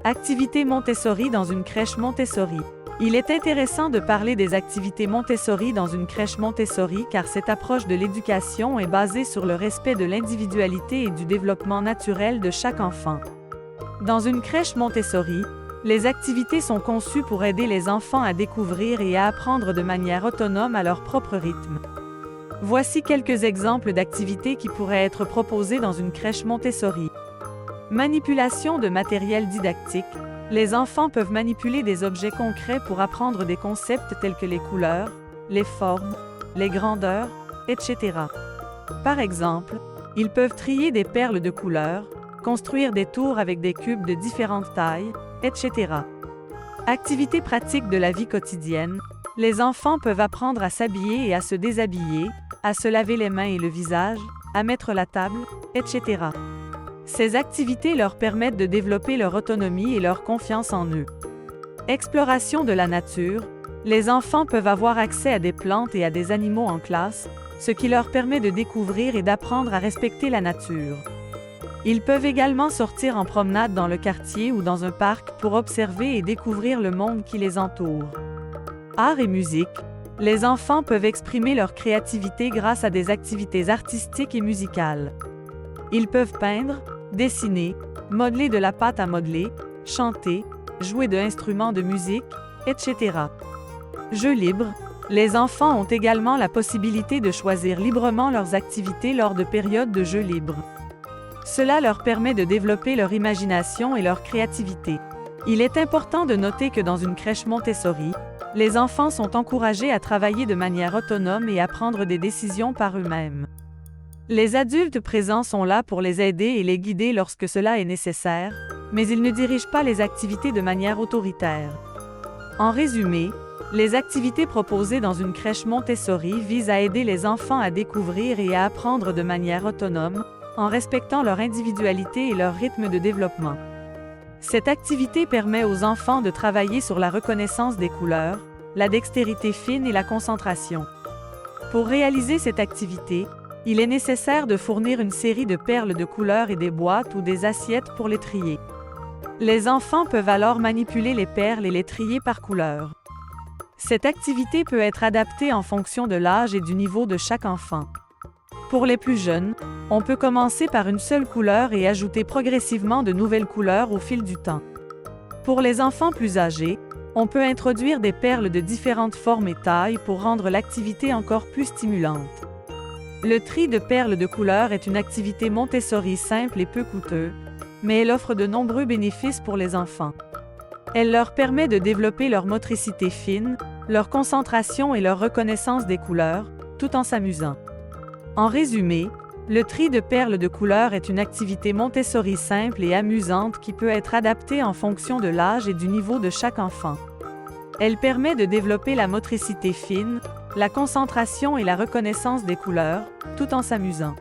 Activités Montessori dans une crèche Montessori. Il est intéressant de parler des activités Montessori dans une crèche Montessori car cette approche de l'éducation est basée sur le respect de l'individualité et du développement naturel de chaque enfant. Dans une crèche Montessori, les activités sont conçues pour aider les enfants à découvrir et à apprendre de manière autonome à leur propre rythme. Voici quelques exemples d'activités qui pourraient être proposées dans une crèche Montessori. Manipulation de matériel didactique. Les enfants peuvent manipuler des objets concrets pour apprendre des concepts tels que les couleurs, les formes, les grandeurs, etc. Par exemple, ils peuvent trier des perles de couleurs, construire des tours avec des cubes de différentes tailles, etc. Activités pratiques de la vie quotidienne. Les enfants peuvent apprendre à s'habiller et à se déshabiller, à se laver les mains et le visage, à mettre la table, etc. Ces activités leur permettent de développer leur autonomie et leur confiance en eux. Exploration de la nature. Les enfants peuvent avoir accès à des plantes et à des animaux en classe, ce qui leur permet de découvrir et d'apprendre à respecter la nature. Ils peuvent également sortir en promenade dans le quartier ou dans un parc pour observer et découvrir le monde qui les entoure. Art et musique. Les enfants peuvent exprimer leur créativité grâce à des activités artistiques et musicales. Ils peuvent peindre, dessiner, modeler de la pâte à modeler, chanter, jouer d'instruments de musique, etc. Jeux libres. Les enfants ont également la possibilité de choisir librement leurs activités lors de périodes de jeux libres. Cela leur permet de développer leur imagination et leur créativité. Il est important de noter que dans une crèche Montessori, les enfants sont encouragés à travailler de manière autonome et à prendre des décisions par eux-mêmes. Les adultes présents sont là pour les aider et les guider lorsque cela est nécessaire, mais ils ne dirigent pas les activités de manière autoritaire. En résumé, les activités proposées dans une crèche Montessori visent à aider les enfants à découvrir et à apprendre de manière autonome, en respectant leur individualité et leur rythme de développement. Cette activité permet aux enfants de travailler sur la reconnaissance des couleurs, la dextérité fine et la concentration. Pour réaliser cette activité, il est nécessaire de fournir une série de perles de couleurs et des boîtes ou des assiettes pour les trier. Les enfants peuvent alors manipuler les perles et les trier par couleur. Cette activité peut être adaptée en fonction de l'âge et du niveau de chaque enfant. Pour les plus jeunes, on peut commencer par une seule couleur et ajouter progressivement de nouvelles couleurs au fil du temps. Pour les enfants plus âgés, on peut introduire des perles de différentes formes et tailles pour rendre l'activité encore plus stimulante. Le tri de perles de couleurs est une activité Montessori simple et peu coûteuse, mais elle offre de nombreux bénéfices pour les enfants. Elle leur permet de développer leur motricité fine, leur concentration et leur reconnaissance des couleurs, tout en s'amusant. En résumé, le tri de perles de couleurs est une activité Montessori simple et amusante qui peut être adaptée en fonction de l'âge et du niveau de chaque enfant. Elle permet de développer la motricité fine, la concentration et la reconnaissance des couleurs, tout en s'amusant.